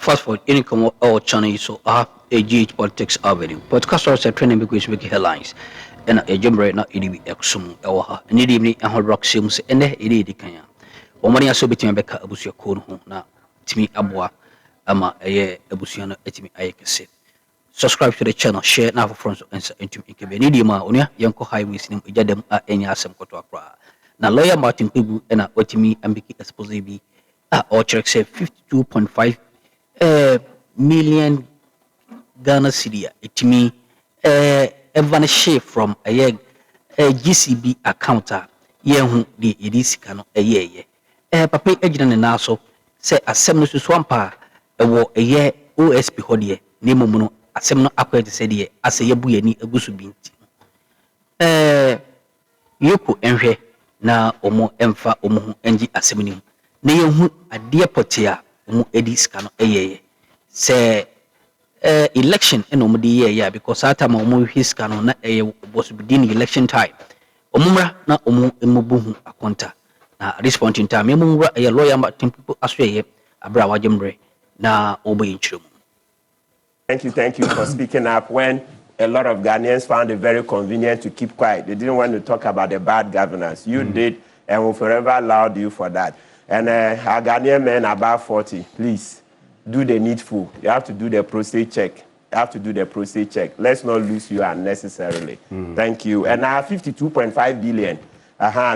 Fast forward, income or channel, so I have a GH Politics Avenue. Podcasters are training because we headlines. And a jump right now, it will be exum, or need me and her rock sims, and the idiot can. Or money so between Becca Abusia Kono, now, Timmy Abua, Ama, a Abusiana, Etimi Ayakase. Subscribe to the channel, share now for friends and into Ikebenidia, Onia, Yanko Highways, Jadam, any Assam Kotoakra. Now, lawyer Martin Pibu and Otimi and Biki Exposibi, or check say 52.5 million Ghana cedi. It me Vanish from a GCB account. Yehu the Edisicano a year. Papa agent and also say a seminal swampa a war a year OSP hodie, Nemono, a seminal acquired said as a yabuani a gusu binti. Yoko enhe na omo emfa omo enji aseminim. Na yehu adia potia omo Edisicano a year. Say election and omudi year because at time omo his cano na was within election time. Omumra na omo emubuhu akonta. Na at this point in time, emumra a lawyer Martin people asweye abra wajembre na obo inchum. Thank you for speaking up when a lot of Ghanaians found it very convenient to keep quiet. They didn't want to talk about the bad governance. You did, and we'll forever allow you for that. And our Ghanaian men above 40, please. Do the needful. You have to do the prostate check. Let's not lose you unnecessarily. Thank you. And now 52.5 billion.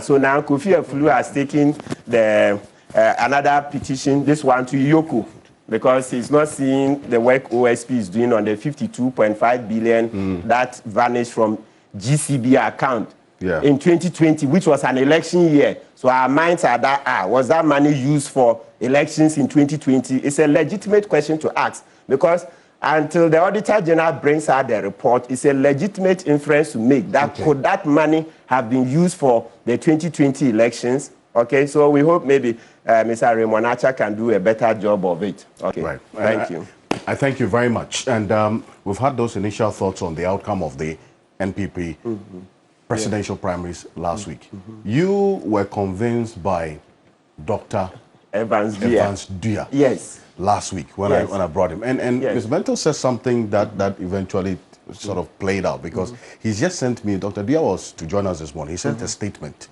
So now Kofi Afulu has taken the another petition, this one to EOCO, because he's not seeing the work OSP is doing on the 52.5 billion that vanished from GCB account in 2020, which was an election year. So our minds are that, was that money used for elections in 2020? It's a legitimate question to ask because until the Auditor General brings out the report, it's a legitimate inference to make that could that money have been used for the 2020 elections? Okay, so we hope maybe Mr. Raymond Acha can do a better job of it. Okay, right. Thank you. I thank you very much. And we've had those initial thoughts on the outcome of the NPP presidential primaries last week. You were convinced by Dr. Evans Dia last week when I brought him. And Ms. Bento says something that eventually sort of played out because he's just sent me, Dr. Dia was to join us this morning. He sent a statement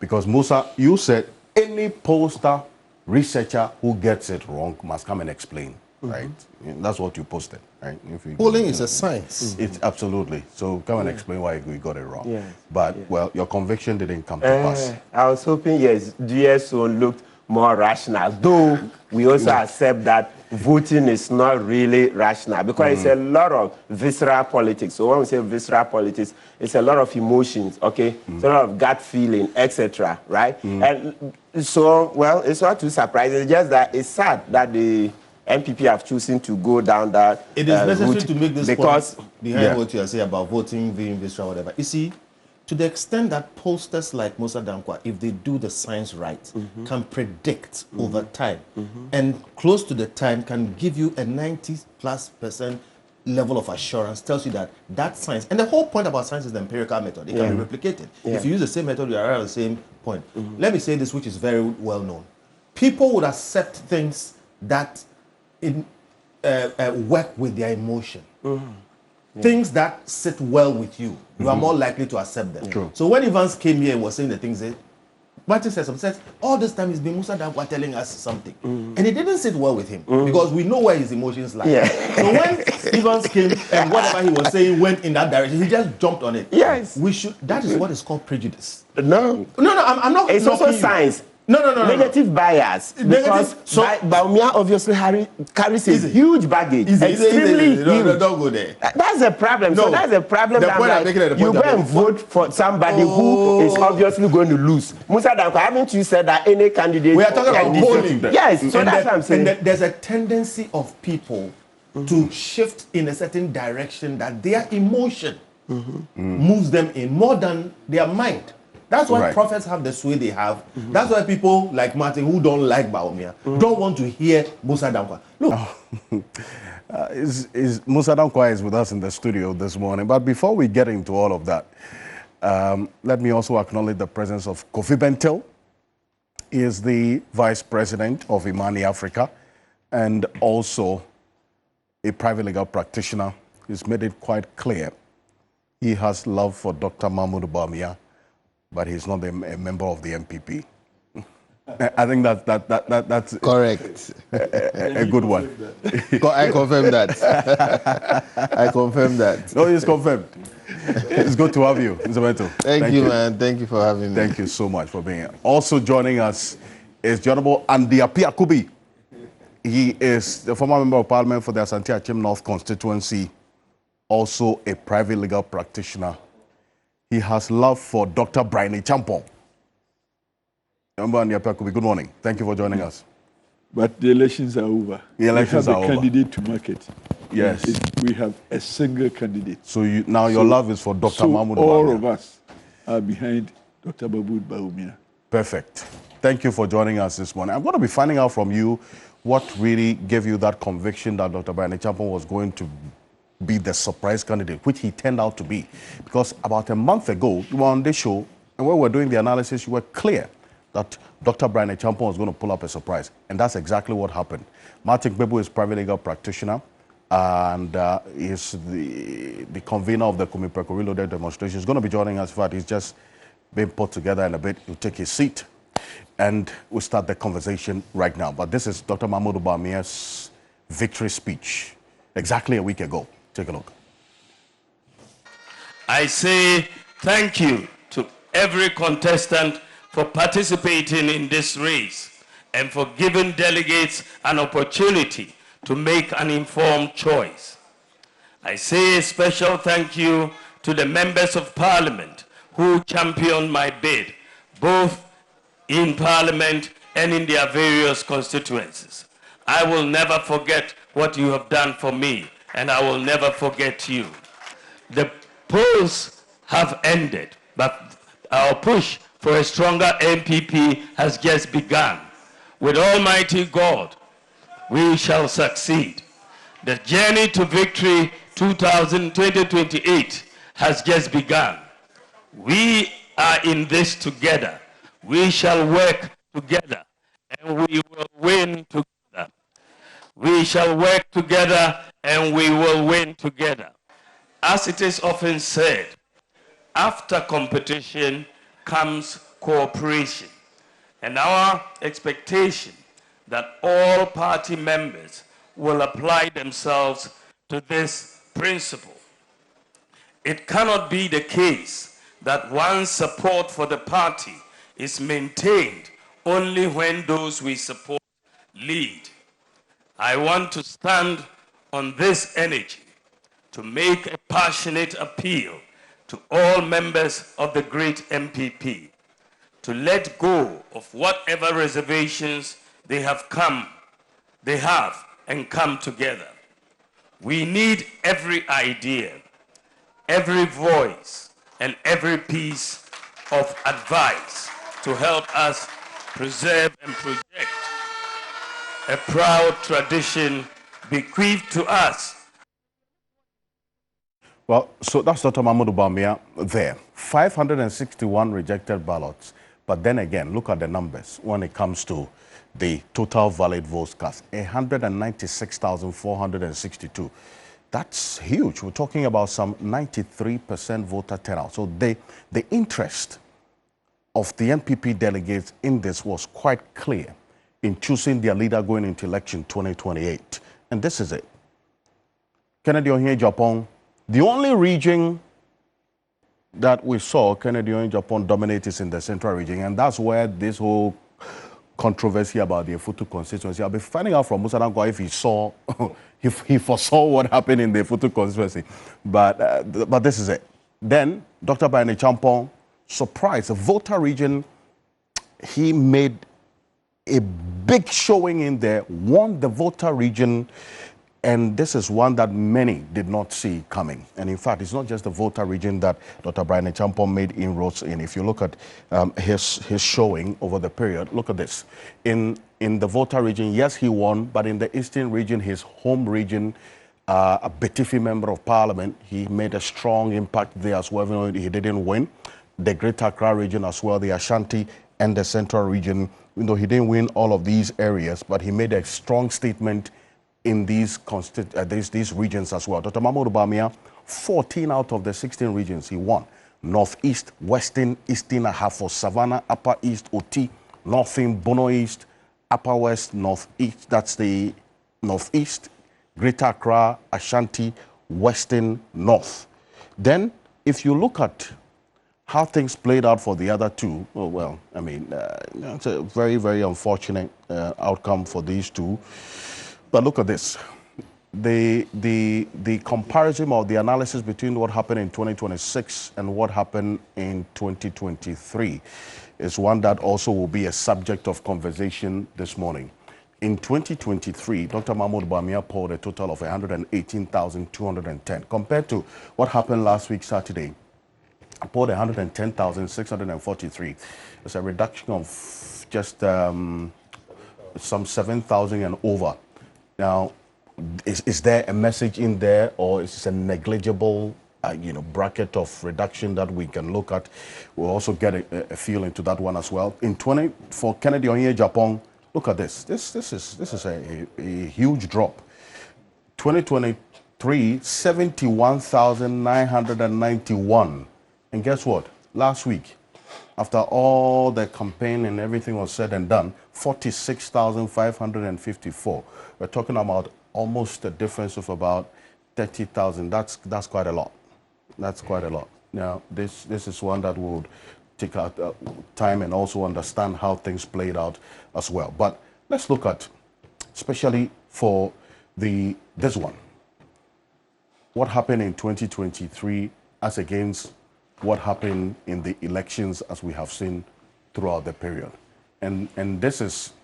because Musa, you said any pollster researcher who gets it wrong must come and explain. Right? That's what you posted, right? Polling is a science. It's absolutely. So come and explain why we got it wrong. But, well, your conviction didn't come to pass. I was hoping, yes, GSO looked more rational, though we also accept that voting is not really rational because it's a lot of visceral politics. So when we say visceral politics, it's a lot of emotions, okay? It's a lot of gut feeling, etc., right? And so, well, it's not too surprising. It's just that it's sad that the NPP have chosen to go down that It is necessary to make this because point behind what you are saying about voting, being visceral, whatever. You see, to the extent that pollsters like Musa Dankwa, if they do the science right, can predict over time, and close to the time can give you a 90+% level of assurance, tells you that that science, and the whole point about science is the empirical method. It can be replicated. If you use the same method, you arrive at the same point. Let me say this, which is very well known. People would accept things that work with their emotion. Things that sit well with you, you are more likely to accept them. True. So when Evans came here and was saying the things that Martin says, all this time he's been Musa Dankwa telling us something. And it didn't sit well with him because we know where his emotions lie. So when Evans came and whatever he was saying went in that direction, he just jumped on it. We should. That is what is called prejudice. No, I'm not. It's also science. No. Negative bias. Because Baumia obviously carries a huge baggage. Extremely huge. No, don't go there. That's a problem. So that's a problem. You go and vote for somebody who is obviously going to lose. Musa Dankwa, haven't you said that any candidate... We are talking about polling. Yes, so that's what I'm saying. And there's a tendency of people to shift in a certain direction that their emotion moves them in more than their mind. That's why prophets have the sway they have. That's why people like Martin, who don't like Baumia, don't want to hear Musa Dankwa. Look. Musa Dankwa is with us in the studio this morning. But before we get into all of that, let me also acknowledge the presence of Kofi Bentil. He is the Vice President of Imani Africa. and also a private legal practitioner. He's made it quite clear he has love for Dr. Mahmoud Bawumia, but he's not a member of the NPP. I think that's correct. A good one. I confirm that. I confirm that. No, it's confirmed. It's good to have you, Mr. Bento. Thank you, man. Thank you for having me. Thank you so much for being here. Also joining us is the Honorable Andy Apiakubi. He is the former member of parliament for the Asante Achim North constituency, also a private legal practitioner. He has love for Dr. Brian Champong. Honorable Andy Apiakubi, good morning. Thank you for joining us. But the elections are over. The elections are over. We have a candidate to market. Yes. We have a single candidate. So now your love is for Dr. Mahmoud Bawumia. All of us are behind Dr. Mahmoud Bawumia. Perfect. Thank you for joining us this morning. I'm going to be finding out from you what really gave you that conviction that Dr. Brian Champong was going to be the surprise candidate, which he turned out to be. Because about a month ago, you were on this show, and when we were doing the analysis, you were clear that Dr. Brian Champong was going to pull up a surprise. And that's exactly what happened. Martin Bebu is a private legal practitioner, and is the convener of the Kumipreko Reloaded demonstration. He's going to be joining us. In fact, he's just being put together in a bit. He'll take his seat, and we'll start the conversation right now. But this is Dr. Mahmoud Bawumia's victory speech exactly a week ago. Take a look. I say thank you to every contestant for participating in this race and for giving delegates an opportunity to make an informed choice. I say a special thank you to the members of Parliament who championed my bid, both in Parliament and in their various constituencies. I will never forget what you have done for me, and I will never forget you. The polls have ended, but our push for a stronger NPP has just begun. With Almighty God, we shall succeed. The journey to victory 2028 has just begun. We are in this together. We shall work together, and we will win together. We shall work together, and we will win together. As it is often said, after competition comes cooperation. And our expectation that all party members will apply themselves to this principle. It cannot be the case that one's support for the party is maintained only when those we support lead. I want to stand on this energy to make a passionate appeal to all members of the great NPP to let go of whatever reservations they have and come together. We need every idea, every voice, and every piece of advice to help us preserve and project a proud tradition bequeathed to us. Well, so that's Dr. Mahmoud Bawumia there. 561 rejected ballots. But then again, look at the numbers when it comes to the total valid votes cast. 196,462. That's huge. We're talking about some 93% voter turnout. So the interest of the NPP delegates in this was quite clear in choosing their leader going into election 2028. And this is it. Kennedy Ohie Japan, the only region that we saw Kennedy Ohie Japan dominate is in the central region, and that's where this whole controversy about the Efutu constituency. I'll be finding out from Musa Dankwa if he saw, if he foresaw what happened in the Efutu constituency. But this is it. Then Dr. Brian Champong, surprise, a voter region, he made a big showing in there, won the voter region. And this is one that many did not see coming. And in fact, it's not just the voter region that Dr. Brian Champong made inroads in. If you look at his showing over the period, look at this. In the voter region, yes, he won, but in the eastern region, his home region, a Betifi member of parliament, he made a strong impact there as well, even though he didn't win. The Greater Accra region as well, the Ashanti and the central region, even though he didn't win all of these areas, but he made a strong statement in these regions as well. Dr. Mahmoud Bawumia, 14 out of the 16 regions he won. Northeast, Western, Eastern Ahafo, Savannah, Upper East, Oti, Northern, Bono East, Upper West, Northeast, that's the Northeast, Greater Accra, Ashanti, Western, North. Then, if you look at how things played out for the other two, oh, well, I mean, it's a very, very unfortunate outcome for these two. But look at this. The comparison or the analysis between what happened in 2026 and what happened in 2023 is one that also will be a subject of conversation this morning. In 2023, Dr. Mahmoud Bawumia polled a total of 118,210. Compared to what happened last week, Saturday, I polled 110,643. It's a reduction of just some 7,000 and over. Now, is there a message in there, or is it a negligible bracket of reduction that we can look at? We'll also get a feel into that one as well. For Kennedy Onye Japan, look at this. This is a huge drop. 2023, 71,991. And guess what? Last week, after all the campaign and everything was said and done, 46,554. We're talking about almost a difference of about 30,000. That's quite a lot. That's quite a lot. Now, this is one that would take out time and also understand how things played out as well. But let's look at, especially for this one, what happened in 2023 as against what happened in the elections as we have seen throughout the period. And this is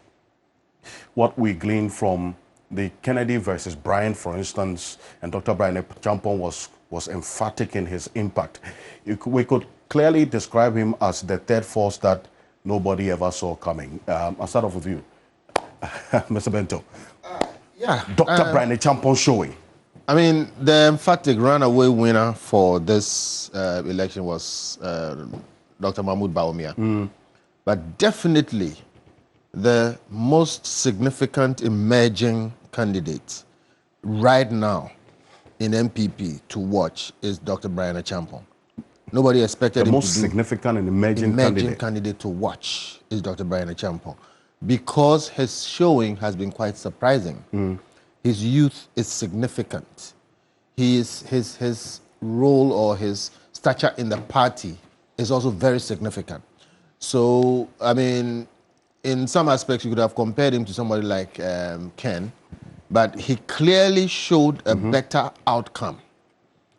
what we gleaned from the Kennedy versus Bryan, for instance, and Dr. Bryan Champong was emphatic in his impact. We could clearly describe him as the third force that nobody ever saw coming. I'll start off with you, Mr. Bento. Dr. Bryan Champong showing. I mean, the emphatic runaway winner for this election was Dr. Mahmoud Bawumia. But definitely the most significant emerging candidate right now in NPP to watch is Dr. Bryan Champong. Nobody expected him to do. The most significant and emerging candidate to watch is Dr. Bryan Champong, because his showing has been quite surprising. His youth is significant. His role or his stature in the party is also very significant. So, I mean, in some aspects, you could have compared him to somebody like Ken, but he clearly showed a better outcome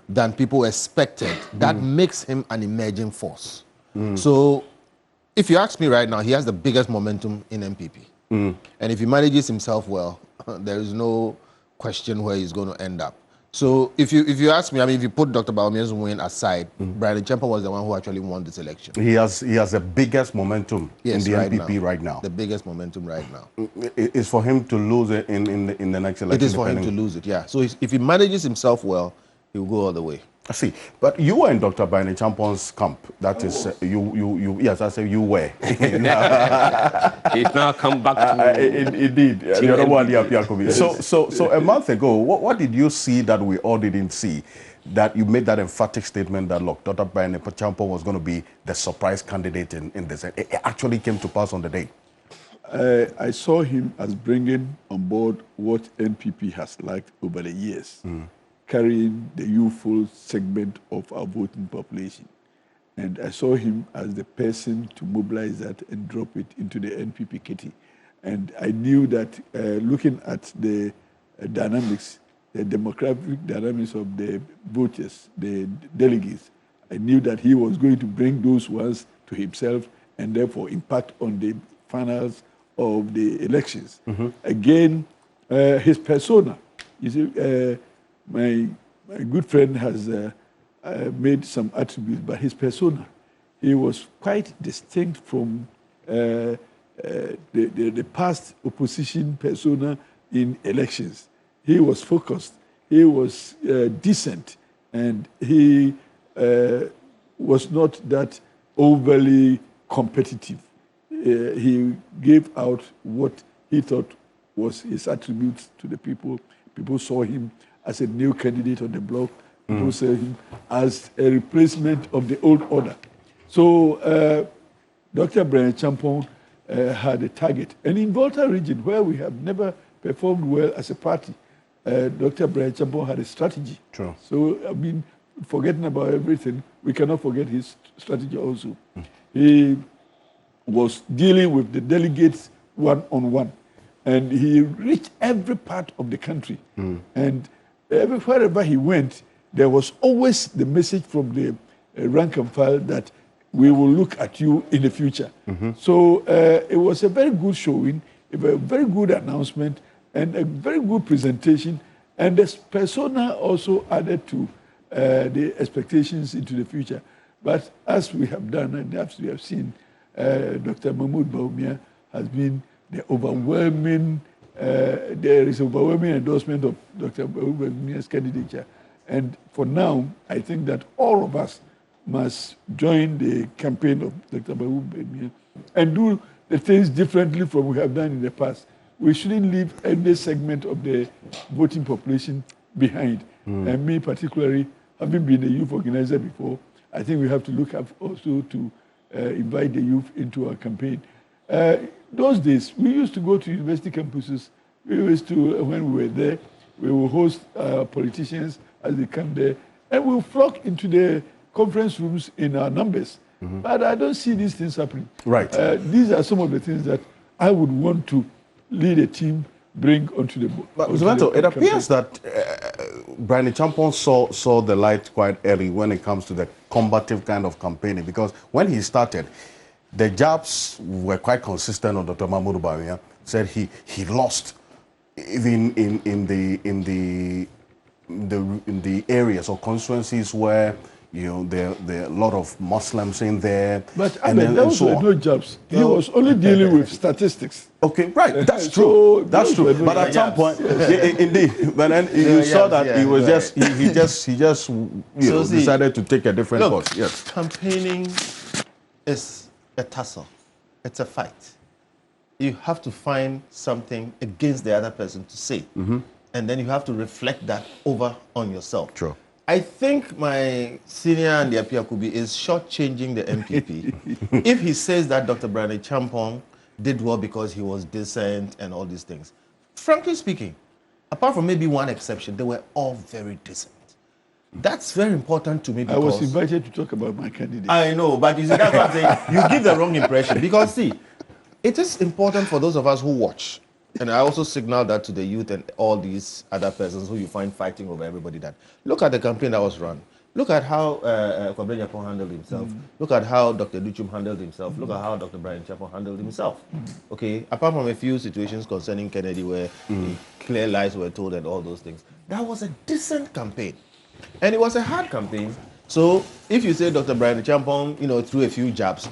than people expected. That makes him an emerging force. So, if you ask me right now, he has the biggest momentum in NPP. And if he manages himself well, there is no question where he's going to end up. So if you ask me, I mean, if you put Dr. Bawumia's win aside, Bryan Champong was the one who actually won this election. He has the biggest momentum in the NPP right now. The biggest momentum right now. It's for him to lose it in the next election. It is for him to lose it, yeah. So if he manages himself well, he'll go all the way. I see. But you were in Dr. Bryan Champong's camp. That is, yes, I say you were. He's now come back to... Indeed. The other one, So a month ago, what did you see that we all didn't see? That you made that emphatic statement that, look, Dr. Bryan Champong was going to be the surprise candidate in this. It actually came to pass on the day. I saw him as bringing on board what NPP has lacked over the years. Carrying the youthful segment of our voting population. And I saw him as the person to mobilize that and drop it into the NPP kitty. And I knew that looking at the dynamics, the demographic dynamics of the voters, the delegates, I knew that he was going to bring those ones to himself and therefore impact on the finals of the elections. Again, his persona, you see, my good friend has made some attributes, but his persona, he was quite distinct from the past opposition persona in elections. He was focused, he was decent, and he was not that overly competitive. he gave out what he thought was his attributes to the people. People saw him as a new candidate on the block. People saw him as a replacement of the old order. So Dr. Brian Champong had a target. And in Volta region, where we have never performed well as a party, Dr. Brian Champong had a strategy. True. So, I mean, forgetting about everything, we cannot forget his strategy also. He was dealing with the delegates one-on-one. And he reached every part of the country. And wherever he went, there was always the message from the rank and file that we will look at you in the future. So it was a very good showing, a very good announcement, and a very good presentation. And this persona also added to the expectations into the future. But as we have done, and as we have seen, Dr. Mahmoud Bawumia has been the overwhelming, there is overwhelming endorsement of Dr. Bawumia's candidature. And for now, I think that all of us must join the campaign of Dr. Bawumia and do the things differently from what we have done in the past. We shouldn't leave any segment of the voting population behind. And me particularly, having been a youth organizer before, I think we have to look up also to invite the youth into our campaign. Those days, we used to go to university campuses. We used to, when we were there, we will host politicians as they come there, and we'll flock into the conference rooms in our numbers. But I don't see these things happening. Right. These are some of the things that I would want to lead a team, bring onto the board. But Zumato, it appears that Brian Champong saw the light quite early when it comes to the combative kind of campaigning, because when he started, the jabs were quite consistent on Dr. Mahmoud Bawumia. Said he lost even in the areas or constituencies where there are a lot of Muslims in there. But those were no jobs. He was only dealing with statistics. Okay, right. That's true. That's true. But at some point, indeed, but then you saw that he was he just decided to take a different course. Yes. Campaigning is a tussle. It's a fight. You have to find something against the other person to say. And then you have to reflect that over on yourself. True. I think my senior and the Apiakubi is shortchanging the NPP if he says that Dr. Brian Champong did well because he was decent and all these things. Frankly speaking, apart from maybe one exception, they were all very decent. That's very important to me because... I was invited to talk about my candidate. I know, but you see, that's what I'm saying. You give the wrong impression. Because, see, it is important for those of us who watch, and I also signal that to the youth and all these other persons who you find fighting over everybody, that look at the campaign that was run. Look at how Kwabena Japon handled himself. Look at how Dr. Duchum handled himself. Look at how Dr. Brian Champong handled himself. Okay, apart from a few situations concerning Kennedy where clear lies were told and all those things, that was a decent campaign. And it was a hard campaign. So if you say Dr. Brian Champong, threw a few jabs,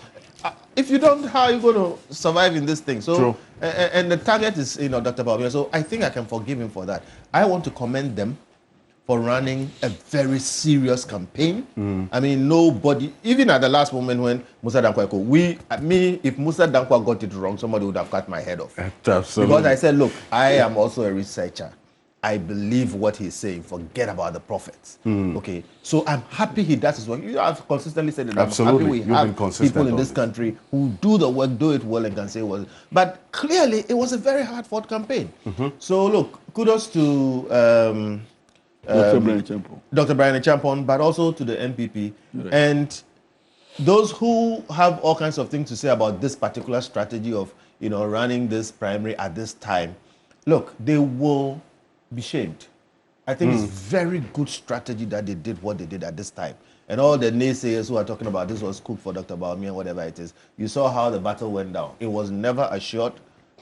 if you don't, how are you going to survive in this thing? So, true. And the target is, Dr. Bawumia. So I think I can forgive him for that. I want to commend them for running a very serious campaign. I mean, nobody, even at the last moment when Musa Dankwa, if Musa Dankwa got it wrong, somebody would have cut my head off. Absolutely. Because I said, look, I am also a researcher. I believe what he's saying. Forget about the prophets. Okay, so I'm happy he does his work. You have consistently said that. Absolutely. I'm happy we have people in this country who do the work, do it well, and can say well. But clearly, it was a very hard-fought campaign. So look, kudos to Dr. Brian Champong, but also to the NPP and those who have all kinds of things to say about this particular strategy of running this primary at this time. Look, they will be shamed. I think it's very good strategy that they did what they did at this time. And all the naysayers who are talking about this was cooked for Dr. Bawumia, whatever it is, you saw how the battle went down. It was never assured,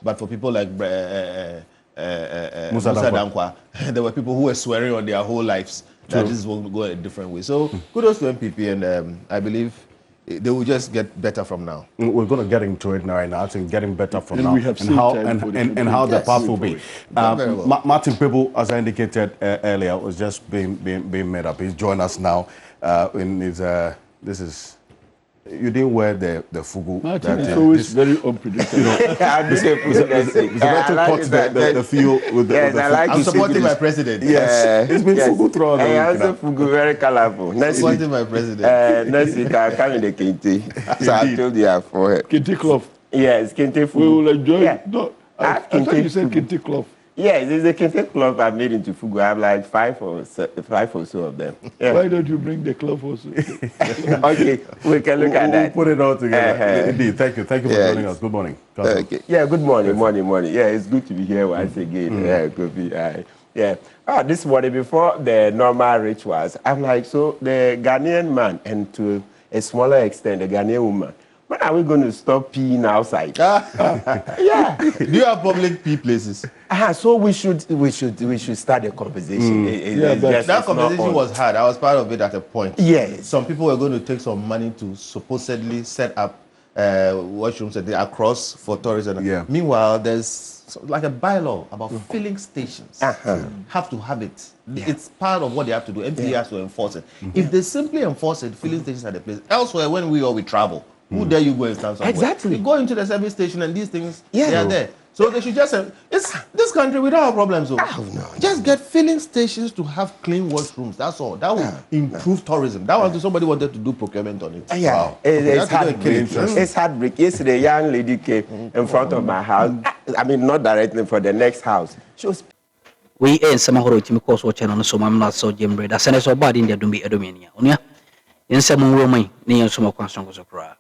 but for people like Musa Dankwa, there were people who were swearing on their whole lives that this will go a different way. So kudos to NPP, and I believe they will just get better from now. We're going to get into it now, and I think getting better from And now, we have and how the path will be. Martin People, as I indicated earlier, was just being made up. He's joined us now. This is you didn't wear the fugu. Martin is always very unpredictable. It's better cut the feel with the Yes, I like I'm to supporting my president. Yes, it's been fugu throughout the I week. also fugu very colorful. Next week, Supporting my president. next week I'll come in the kente. So I told you I for it. Kente cloth. Yes, kente fugu. We will enjoy Yeah. it. No, I I have thought kente you said fugu. kente cloth. Yes, it's a kente cloth I made into fugu. I have like five or so of them. Yeah. Why don't you bring the cloth also? Okay, we can look at We'll that. put it all together. Indeed, thank you for Yes. joining us. Good morning. Council. Okay. Yeah, good morning. Yeah, it's good to be here once again. Yeah, good be. Yeah. This morning before the normal rituals, I'm like, so the Ghanaian man and to a smaller extent the Ghanaian woman, when are we going to stop peeing outside? Yeah. Do you have public pee places? So we should start a conversation. That conversation was hard. I was part of it at a point. Yes. Some people were going to take some money to supposedly set up washrooms across for tourism. Yeah. Meanwhile, there's like a bylaw about filling stations. Have to have it. It's part of what they have to do. NPP has to enforce it. If they simply enforce it, filling stations at the place. Elsewhere, when we travel, who dare you go and stand somewhere? Exactly. You go into the service station and these things, they are there. So they should just it's this country, we don't have problems. Just get filling stations to have clean washrooms. That's all. That will improve tourism. That was somebody wanted to do procurement on it. Yeah, Wow. it's heartbreaking. It's heartbreaking. Yesterday, a young lady came in front of my house. I mean, not directly for the next house. She was. We ain't some horror to me cause what channel so I'm not so Jim Bread. I send us all bad in the Dumbi Edomania. Onya, in some room, near some of Constant was a cry.